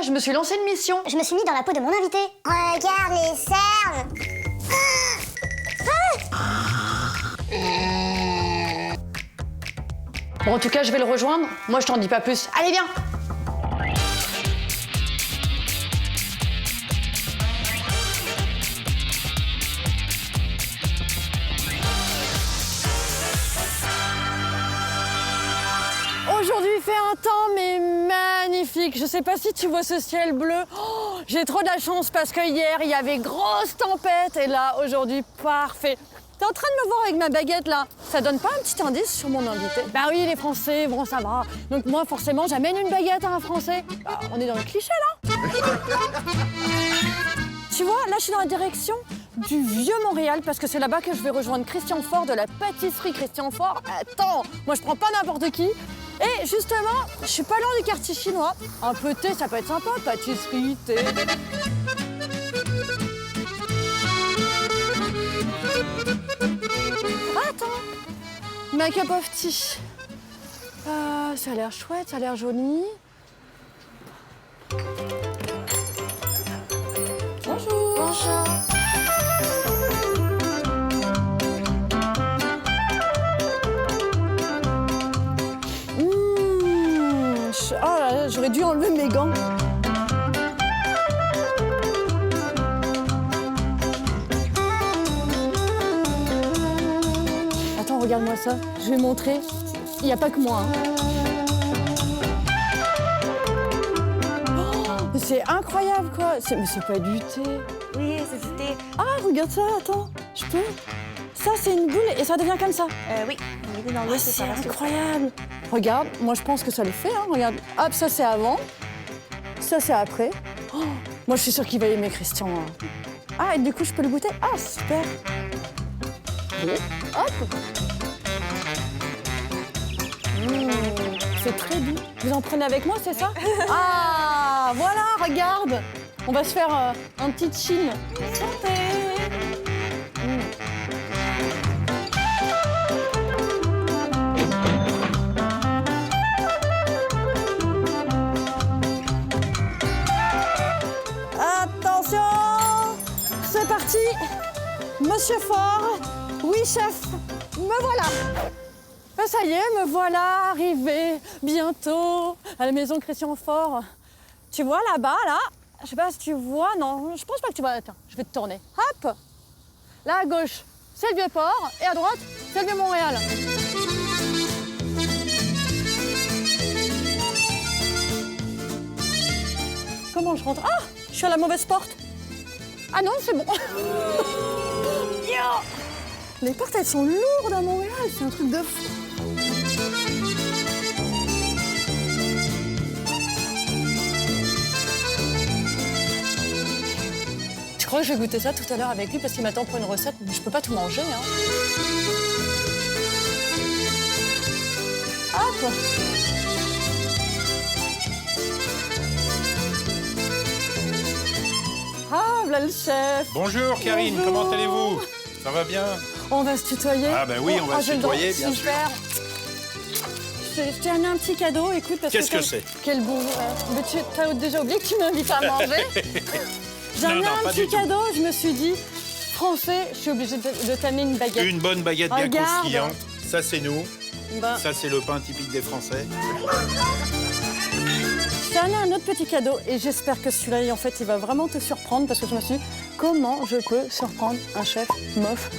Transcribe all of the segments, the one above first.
je me suis lancé une mission. Je me suis mis dans la peau de mon invité. Regarde les cernes. Bon, en tout cas, je vais le rejoindre. Moi, je t'en dis pas plus. Allez, viens. Aujourd'hui, il fait un temps, mais magnifique. Je sais pas si tu vois ce ciel bleu. Oh, j'ai trop de la chance parce que hier, il y avait grosse tempête. Et là, aujourd'hui, parfait. T'es en train de me voir avec ma baguette, là. Ça donne pas un petit indice sur mon invité? Bah oui, les Français, bon, ça va. Donc moi, forcément, j'amène une baguette à un Français. Bah, on est dans le cliché, là. Tu vois, là, je suis dans la direction du Vieux-Montréal parce que c'est là-bas que je vais rejoindre Christian Faure de la pâtisserie Christian Faure. Attends, moi, je prends pas n'importe qui. Et justement, je suis pas loin du quartier chinois. Un peu de thé, ça peut être sympa. Pâtisserie, thé. Attends, ma cup of tea. Ça a l'air chouette, ça a l'air joli. Bonjour. Bonjour. Oh là là, j'aurais dû enlever mes gants. Attends, regarde-moi ça. Je vais montrer. Il n'y a pas que moi. Oh, c'est incroyable, quoi. Mais c'est pas du thé. Oui, c'est du thé. Ah, regarde ça, attends. Je peux. Ça, c'est une boule et ça devient comme ça. Oui, on est dans l'eau, Ah, c'est incroyable. Regarde, moi je pense que ça le fait, hein. Regarde. Hop, ça c'est avant. Ça c'est après. Oh, moi je suis sûre qu'il va aimer Christian. Hein. Ah, et du coup je peux le goûter. Ah, super. Bon, hop. C'est très doux. Vous en prenez avec moi, c'est ça? Ah, voilà, regarde. On va se faire un petit chill. Santé. C'est parti. Monsieur Faure, oui chef, me voilà. Ah, ça y est, me voilà arrivé bientôt à la maison Christian Faure. Tu vois là-bas, là, je sais pas si tu vois, non, je pense pas que tu vois. Attends, je vais te tourner. Hop. Là à gauche, c'est le Vieux-Port et à droite, c'est le Vieux-Montréal. Comment je rentre? Ah, je suis à la mauvaise porte. Ah non, c'est bon. Les portes, elles sont lourdes à Montréal, c'est un truc de fou. Je crois que je vais goûter ça tout à l'heure avec lui parce qu'il m'attend pour une recette, mais je peux pas tout manger. Hein. Hop. Ah, voilà le chef. Bonjour Karine, Bonjour. comment allez-vous? Ça va bien? On va se tutoyer. Ah ben oui, on va se j'ai le droit. tutoyer, bien sûr. Super. Je t'ai amené un petit cadeau, écoute, parce Qu'est-ce que c'est? Quel bon... Mais tu as déjà oublié que tu m'invites à manger. J'ai amené non, un pas petit du tout. cadeau, je me suis dit, français, je suis obligée de t'amener une baguette. Une bonne baguette bien Regarde. croustillante. Ça c'est nous. Ben, Ça c'est le pain typique des Français. je t'ai amené un autre petit cadeau et j'espère que celui-là, en fait, il va vraiment te surprendre parce que je me suis dit, comment je peux surprendre un chef mof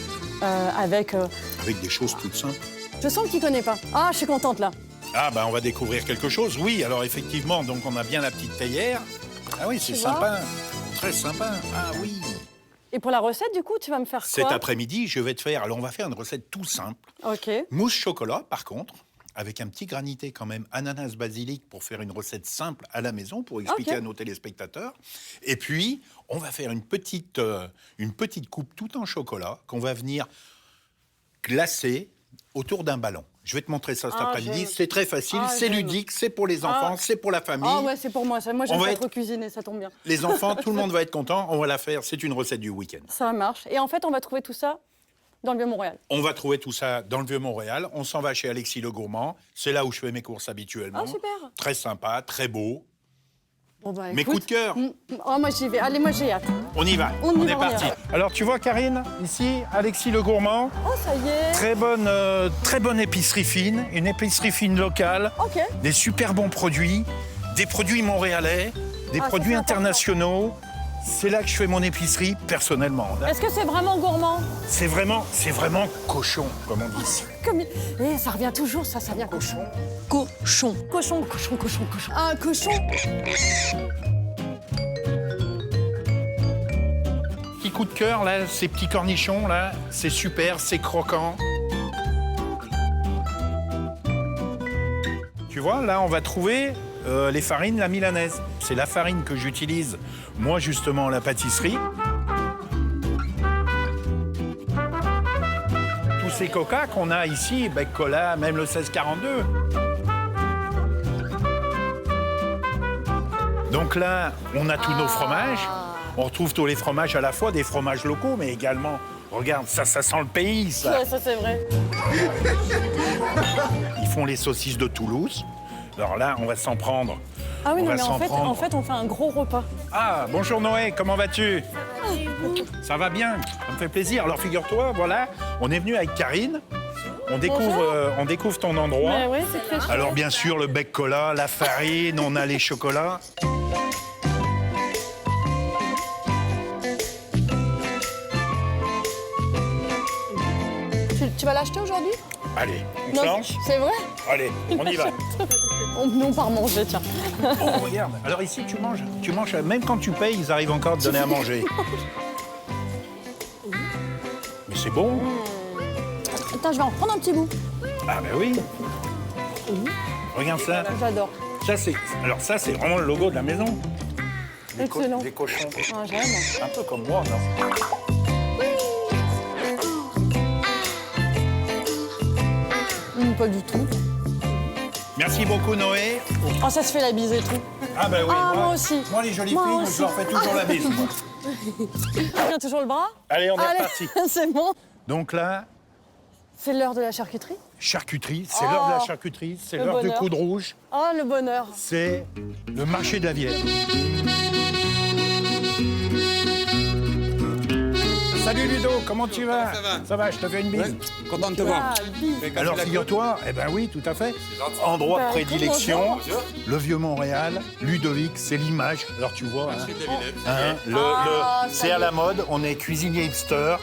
avec... Avec des choses toutes simples. Je sens qu'il connaît pas. Ah, je suis contente, là. Ah ben on va découvrir quelque chose. Oui, alors effectivement, donc on a bien la petite théière. Ah oui, c'est Tu vois? sympa. Très sympa. Ah oui. Et pour la recette, du coup, tu vas me faire quoi? Cet après-midi, je vais te faire... Alors on va faire une recette tout simple. Ok. Mousse chocolat, par contre, avec un petit granité quand même, ananas basilic pour faire une recette simple à la maison, pour expliquer Ok. à nos téléspectateurs. Et puis, on va faire une petite coupe tout en chocolat qu'on va venir glacer autour d'un ballon. Je vais te montrer ça cet Ah, après-midi. j'aime. C'est très facile, Ah, c'est j'aime. ludique, c'est pour les enfants, Ah. c'est pour la famille. Ah ouais, c'est pour moi. Ça. Moi, j'aime On va pas être- trop cuisiner, ça tombe bien. Les enfants, tout le monde va être content. On va la faire. C'est une recette du week-end. Ça marche. Et en fait, on va trouver tout ça dans le Vieux-Montréal. On va trouver tout ça dans le Vieux-Montréal. On s'en va chez Alexis Le Gourmand. C'est là où je fais mes courses habituellement. Ah, super. Très sympa, très beau. Bon, bah, Mes écoute. coups de cœur. Oh, moi, j'y vais. Allez, moi, j'ai hâte. On y va. On y va, est on y parti. va. Alors, tu vois, Karine, ici, Alexis le Gourmand. Oh, ça y est. Très bonne épicerie fine. Une épicerie fine locale. OK. Des super bons produits. Des produits montréalais. Des Ah, ça, produits c'est important. internationaux. C'est là que je fais mon épicerie, personnellement. Est-ce que c'est vraiment gourmand? C'est vraiment cochon, comme on dit ici. Comme... Eh, ça revient toujours, ça vient cochon. Cochon. Cochon, cochon, cochon, cochon. Un cochon. Petit coup de cœur, là, ces petits cornichons, là, c'est super, c'est croquant. Tu vois, là, on va trouver les farines, la milanaise. C'est la farine que j'utilise, moi, justement, à la pâtisserie. Tous ces coca qu'on a ici, Bec Cola, même le 1642. Donc là, on a tous nos fromages. On retrouve tous les fromages à la fois, des fromages locaux, mais également, regarde, ça sent le pays, ça. Ouais, ça, c'est vrai. Ils font les saucisses de Toulouse. Alors là, on va s'en prendre. Ah oui, On non, va mais s'en en prendre. fait, on fait un gros repas. Ah, bonjour Noé, comment vas-tu? Ça va bien, ça me fait plaisir. Alors figure-toi, voilà, on est venu avec Karine. On découvre ton endroit. Mais oui, c'est très chouette. Alors bien sûr, le bec cola, la farine, on a les chocolats. Tu vas l'acheter aujourd'hui? Allez, on Non, se lance? c'est vrai? Allez, on y va. On part manger, tiens. Oh, regarde. Alors ici, tu manges, même quand tu payes, ils arrivent encore à te donner à manger. Mais c'est bon. Attends, je vais en prendre un petit bout. Ah ben oui. Regarde ça. J'adore. Ça c'est vraiment le logo de la maison. Excellent. Des cochons. Ah, j'aime. Un peu comme moi, non? Pas du tout. Merci beaucoup Noé. Oh, ça se fait la bise et tout. Ah ben oui, Ah, moi aussi. Moi les jolies Moi filles, aussi. je leur fais toujours la bise. Moi. Tiens toujours le bras? Allez, on est Allez, reparti. c'est bon. Donc là, C'est l'heure de la charcuterie. charcuterie, c'est l'heure de la charcuterie, c'est Le l'heure du bonheur. coup de rouge, Oh, le bonheur. c'est le marché de la Vienne. Salut Ludo, comment tu vas? Ça va, je te fais une bise. Content de te voir. Ah, bise. Alors figure-toi, eh ben oui, tout à fait. Endroit de Bah, prédilection, bonjour. le vieux Montréal, Ludovic, c'est l'image. Alors tu vois, hein, Ah, ça c'est y à est. la mode, on est cuisinier hipster.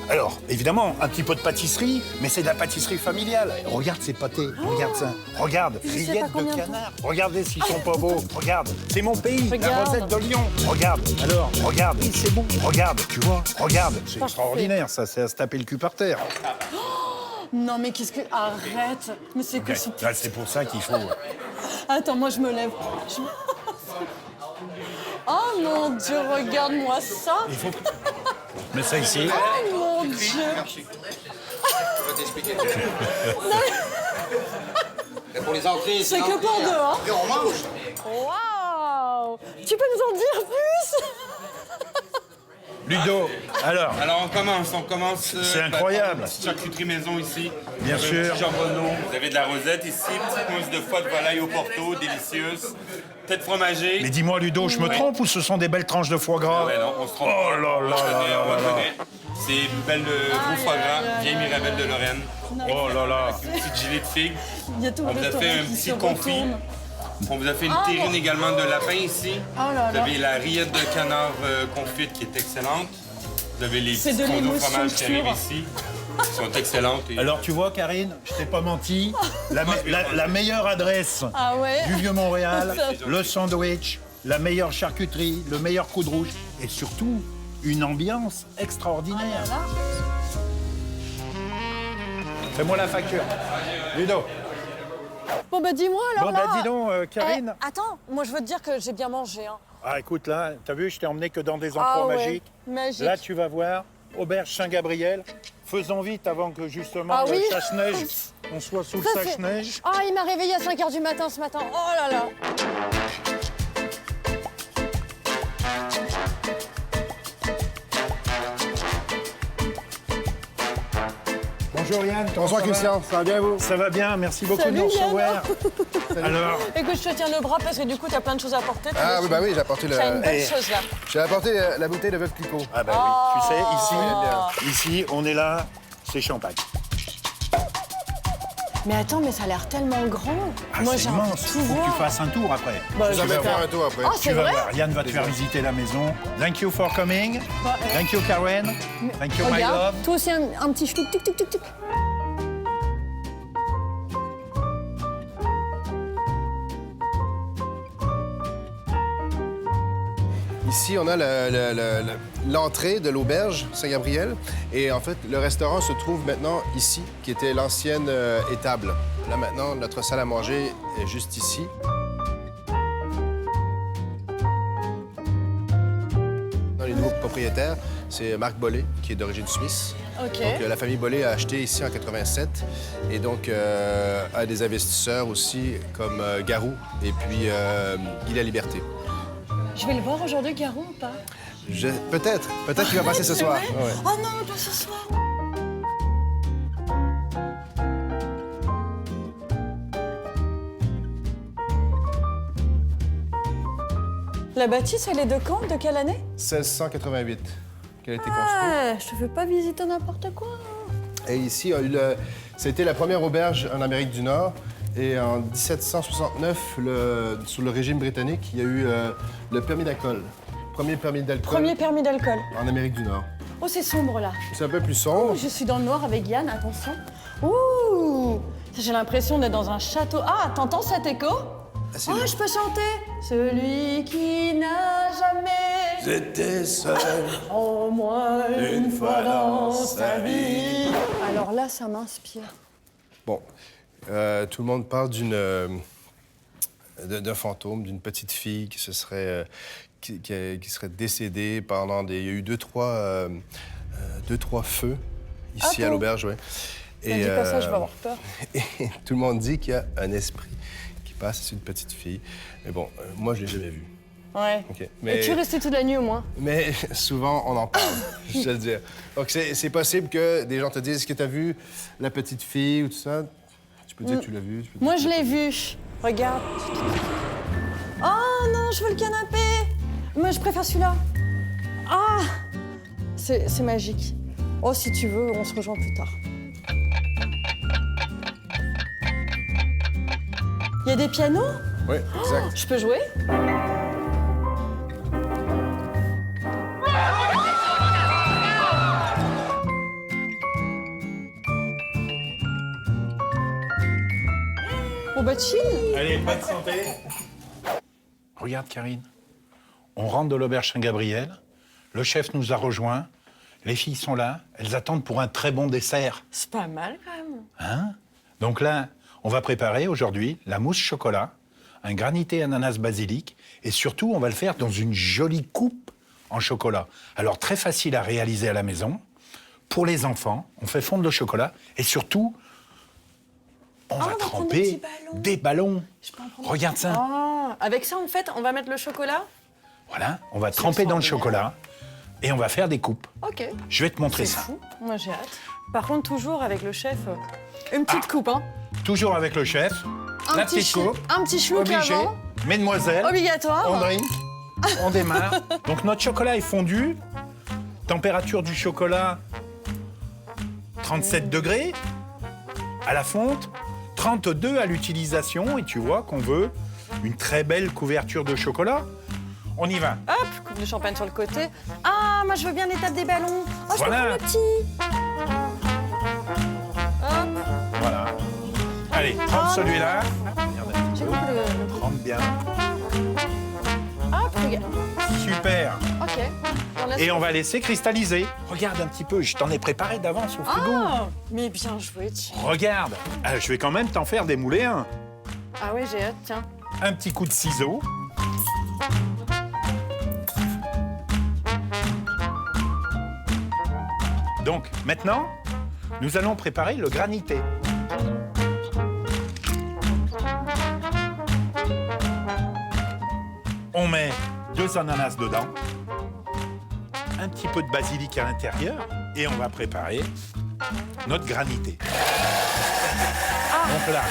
Alors, évidemment, un petit peu de pâtisserie, mais c'est de la pâtisserie familiale. Regarde ces pâtés, regarde ça. Regarde, sais pas rillettes de combien de canard. Regardez s'ils sont pas beaux. Regarde, c'est mon pays, la Regarde. Rosette de Lyon. Regarde, alors, regarde, oui, c'est bon. Regarde, tu vois, regarde. C'est Parfait. extraordinaire, ça, c'est à se taper le cul par terre. Non, mais qu'est-ce que... Arrête. Mais c'est que... ce- Là, c'est pour ça qu'il faut... Attends, moi, je me lève. Oh, mon Dieu, regarde-moi ça. Il faut... Mets ça ici. Oh, mon Dieu. Je vais t'expliquer. Et pour les entrées, C'est que pour deux, hein. Et on mange. Waouh. Tu peux nous en dire plus? Ludo, alors, Alors on commence. C'est incroyable. Par une petite charcuterie maison ici. Bien Vous avez sûr. un petit jambonneau, vous avez de la rosette ici, petite mousse de foie de volaille au porto, délicieuse. Tête fromagée. mais dis-moi Ludo, je me trompe ou ce sont des belles tranches de foie gras? Ouais, non, on se trompe. Oh là là On là connaît, là on là là. connaît. C'est une belle gros foie gras, vieille Mirabelle de Lorraine. Oh là là. Une petite gilet de figue. Il y a tout le On vous a restaurant fait un qui petit se confit. retourne. On vous a fait une Ah, terrine bon. également de lapin ici. Oh là Vous là. avez la rillette de canard confite qui est excellente. Vous avez les C'est petits de fondus au l'émotion fromage qui arrivent pure. ici. Qui sont excellentes. Et- Alors tu vois Karine, je t'ai pas menti, la meilleure adresse Ah ouais. du vieux Montréal, Ça- le sandwich, la meilleure charcuterie, le meilleur coup de rouge et surtout une ambiance extraordinaire. Là. Fais-moi la facture. Ludo. Bon, bah dis-moi alors Bon là. bah dis donc Karine. Attends, moi je veux te dire que j'ai bien mangé. Hein. Ah écoute là, t'as vu, je t'ai emmené que dans des endroits ouais. magiques. Magique. Là tu vas voir, auberge Saint-Gabriel. Faisons vite avant que justement Ah le oui. chasse-neige, on soit sous le Ça, c'est- sache-neige. Ah, il m'a réveillé à 5h du matin ce matin. Oh là là. Bonjour Yann. comment Bonsoir ça va? Christian, ça va bien vous? Ça va bien, merci beaucoup Salut, de nous Yann. recevoir. Alors, Écoute, je te tiens le bras parce que du coup, t'as plein de choses à porter. Ah oui, bah oui, j'ai apporté T'as une belle le... chose là. J'ai apporté la bouteille de Veuve Clicquot. ah bah oui, tu sais, Oh. ici, on est là, c'est champagne. Mais attends, mais ça a l'air tellement grand. Ah, Moi, c'est j'ai envie immense, de faut tout que tu voir. fasses un tour après. Bah, Je je vais vais faire un tour après. Ah, Tu c'est vas vrai? voir, Yann va te faire visiter la maison. Thank you for coming. Bah, Thank you Karen. Thank you my Regarde, love. toi aussi un petit chloup, tic tic tic tic. Ici, on a l'entrée de l'auberge Saint-Gabriel. Et en fait, le restaurant se trouve maintenant ici, qui était l'ancienne étable. Là, maintenant, notre salle à manger est juste ici. Les nouveaux propriétaires, c'est Marc Bollé, qui est d'origine suisse. Ok. Donc, la famille Bollé a acheté ici en 87 et donc a des investisseurs aussi comme Garou et puis Guy La Liberté. Je vais le voir aujourd'hui, Garou, ou pas? Peut-être qu'il va passer ce soir. vrai? Ouais. Oh non, pas ce soir. La bâtisse, elle est de quand? De quelle année? 1688 qu'elle a été construite. Ah, je te fais pas visiter n'importe quoi. Et ici, c'était la première auberge en Amérique du Nord. Et en 1769, sous le régime britannique, il y a eu le permis d'alcool. Premier permis d'alcool Premier permis d'alcool. en Amérique du Nord. Oh, c'est sombre là. C'est un peu plus sombre. Je suis dans le noir avec Yann, attention. Ouh! J'ai l'impression d'être dans un château. Ah, t'entends cet écho? c'est Oh, le- je peux chanter. Celui qui n'a jamais J'étais seul. au moins une fois dans sa vie. Alors là, ça m'inspire. Bon, tout le monde parle d'un fantôme, d'une petite fille qui se serait, qui serait décédée pendant des... Il y a eu deux, trois feux ici Ah à bon? l'auberge, oui. Ne dis pas ça, je vais avoir peur. Et tout le monde dit qu'il y a un esprit qui passe, c'est une petite fille. Mais bon, moi, je l'ai jamais vue. Ouais. OK. Et tu es resté toute la nuit au moins? Mais souvent, on en parle, je te le dis. Donc, c'est possible que des gens te disent, est-ce que tu as vu la petite fille ou tout ça? Tu peux dire que tu l'as vue. tu peux dire Moi, que je tu l'as l'ai pas vu. Regarde. Oh non, je veux le canapé. Moi, je préfère celui-là. Ah! C'est magique. Oh, si tu veux, on se rejoint plus tard. Il y a des pianos? Oui, exact. Je peux jouer? On va chill. Allez, bonne santé. Regarde, Karine. On rentre de l'auberge Saint-Gabriel. Le chef nous a rejoints. Les filles sont là. Elles attendent pour un très bon dessert. C'est pas mal quand même. Hein? Donc là, on va préparer aujourd'hui la mousse chocolat, un granité ananas basilic, et surtout, on va le faire dans une jolie coupe en chocolat. Alors, très facile à réaliser à la maison. Pour les enfants, on fait fondre le chocolat, et surtout, on va prendre des tremper petits ballons. des ballons. Je peux en prendre. Regarde ça. Ah, avec ça, en fait, on va mettre le chocolat? Voilà, on va tremper dans le chocolat, et on va faire des coupes. Ok. Je vais te montrer C'est ça. fou. Moi, j'ai hâte. Par contre, toujours avec le chef, une petite coupe, hein. Toujours avec le chef, la petite coupe, un petit chlouc obligé, avant. mesdemoiselles. Obligatoire. On drink, on démarre. Donc notre chocolat est fondu. Température du chocolat, 37 degrés à la fonte, 32 à l'utilisation. Et tu vois qu'on veut une très belle couverture de chocolat. On y va. Hop, coupe de champagne sur le côté. Ah, moi, je veux bien l'étape des ballons. Oh, je Voilà. peux prendre le petit. Hop. Voilà. Allez, prends celui-là. Regarde un petit J'ai peu. compris le... Prends bien. Hop, regarde. Super. Ok. On laisse... Et on va laisser cristalliser. Regarde un petit peu, je t'en ai préparé d'avance au frigo. Ah, mais bien joué, tiens. Regarde, je vais quand même t'en faire des moulets un. Ah oui, j'ai hâte, tiens. Un petit coup de ciseau. Donc, maintenant, nous allons préparer le granité. On met 2 ananas dedans, un petit peu de basilic à l'intérieur, et on va préparer notre granité. Donc là,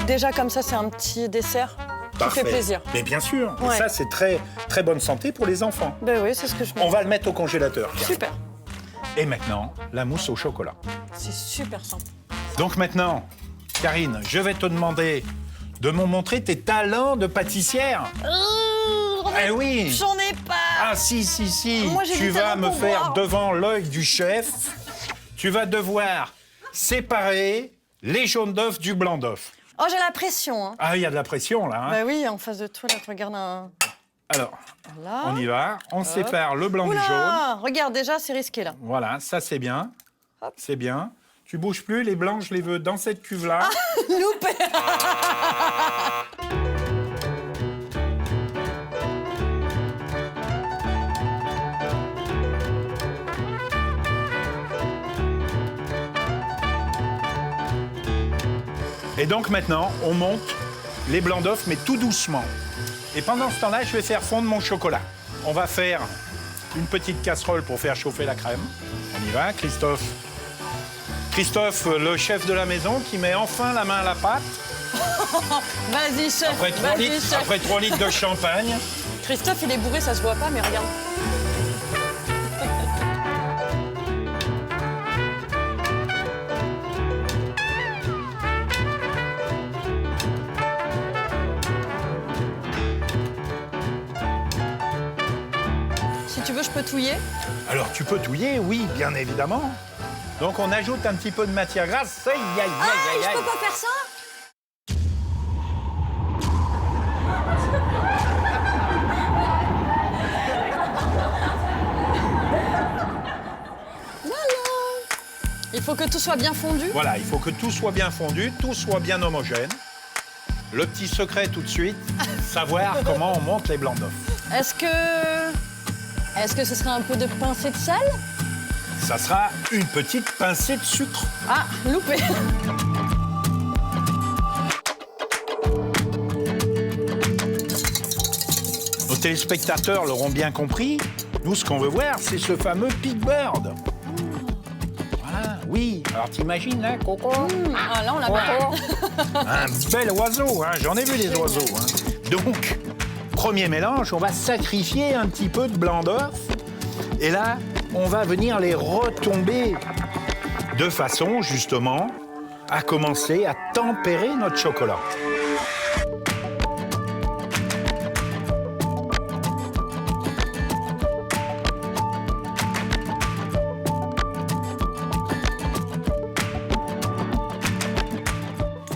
Déjà, comme ça, c'est un petit dessert qui parfait. fait plaisir. Mais bien sûr, et Ouais. ça c'est très, très bonne santé pour les enfants. Ben oui, c'est ce que je On me va le mettre au congélateur. Super. Et maintenant, la mousse au chocolat. C'est super simple. Donc maintenant, Karine, je vais te demander de me montrer tes talents de pâtissière. Eh oui. J'en ai pas. Ah si. Moi, j'ai Tu du vas talent me pour faire boire. devant l'œil du chef. Tu vas devoir séparer les jaunes d'œufs du blanc d'œuf. Oh, j'ai la pression. Hein. Ah, il y a de la pression là. Hein. Bah oui, en face de toi, là, tu regardes un... Alors, Là. on y va. On sépare le blanc du jaune. Oula, regarde, déjà, c'est risqué, là. Voilà, ça c'est bien. Hop. C'est bien. Tu bouges plus, les blancs, je les veux dans cette cuve-là. Loupé. Et donc maintenant, on monte les blancs d'œufs, mais tout doucement. Et pendant ce temps-là, je vais faire fondre mon chocolat. On va faire une petite casserole pour faire chauffer la crème. On y va, Christophe. Christophe, le chef de la maison, qui met enfin la main à la pâte. Vas-y, chef. Vas-y, chef. Après 3 litres de champagne. Christophe, il est bourré, ça se voit pas, mais regarde. Si tu veux, je peux touiller. Alors, tu peux touiller, oui, bien évidemment. Donc, on ajoute un petit peu de matière grasse. Aïe, aïe, aïe, aïe, aïe. pas faire ça. Il faut que tout soit bien fondu. Voilà, il faut que tout soit bien fondu, tout soit bien homogène. Le petit secret tout de suite, savoir comment on monte les blancs d'œufs. Est-ce que ce serait un peu de pincée de sel? Ça sera une petite pincée de sucre. Ah, loupé. Nos téléspectateurs l'auront bien compris. Nous, ce qu'on veut voir, c'est ce fameux Pig Bird. Voilà, oui. Alors, t'imagines, là, Coco? Ah, là, on l'a pas. Un bel oiseau, hein. J'en ai vu des oiseaux. Hein. Donc, premier mélange, on va sacrifier un petit peu de blanc d'œuf. Et là, on va venir les retomber de façon, justement, à commencer à tempérer notre chocolat.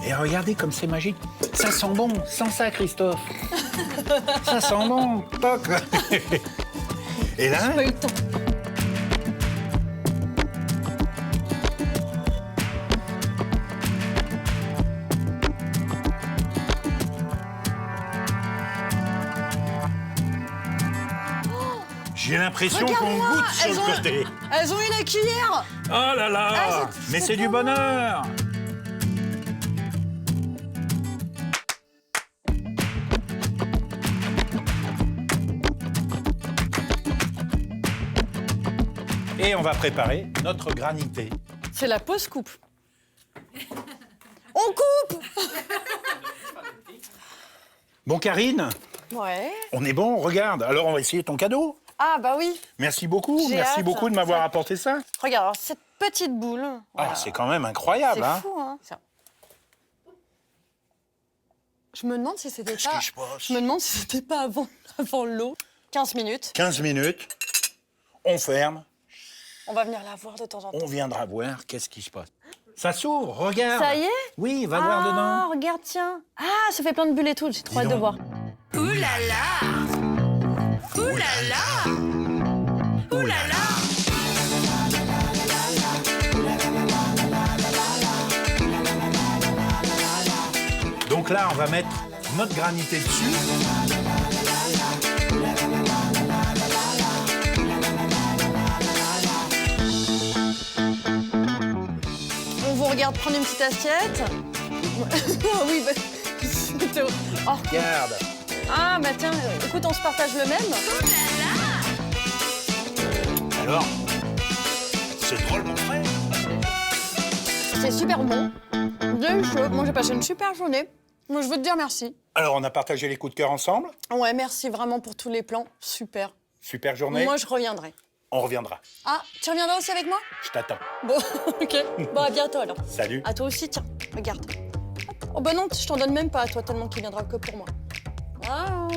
Et regardez comme c'est magique. Ça sent bon, sans ça, Christophe. Ça sent bon, toc. Et là, Pas eu le temps. j'ai l'impression qu'on Regarde-moi, goûte sur le côté. Elles ont eu la cuillère. Oh là là, Ah, mais c'est c'est du pas bonheur. Et on va préparer notre granité. C'est la pause coupe. On coupe. Bon, Karine, Ouais. on est bon, regarde. Alors, on va essayer ton cadeau. Ah bah oui. Merci beaucoup, J'ai merci hâte. beaucoup de m'avoir apporté ça. Regarde, alors, cette petite boule. Voilà. Ah, c'est quand même incroyable, C'est hein. fou, hein. Je me demande si c'était Qu'est-ce pas. qui se passe Je me demande si c'était pas avant l'eau. 15 minutes. 15 minutes, on ferme, On va venir la voir de temps en temps. on viendra voir qu'est-ce qui se passe. Ça s'ouvre, regarde. Ça y est? Oui, va voir Ah, dedans. regarde, tiens. Ah, ça fait plein de bulles et tout. J'ai trop hâte de donc. voir. Ouh là là. Donc là, on va mettre notre granité dessus. On vous regarde prendre une petite assiette. Ah oui, bah, c'était... Oh, Regarde. Ah, bah tiens, écoute, on se partage le même. Alors, c'est drôle, mon frère. C'est super bon. Bien chaud. Moi, j'ai passé une super journée. Moi, je veux te dire merci. Alors, on a partagé les coups de cœur ensemble. Ouais, merci vraiment pour tous les plans. Super. Super journée. Moi, je reviendrai. On reviendra. Ah, tu reviendras aussi avec moi? Je t'attends. Bon, ok. Bon, à bientôt alors. Salut. À toi aussi, tiens, regarde. Hop. Oh bah non, je t'en donne même pas à toi, tellement qu'il viendra que pour moi. Ah.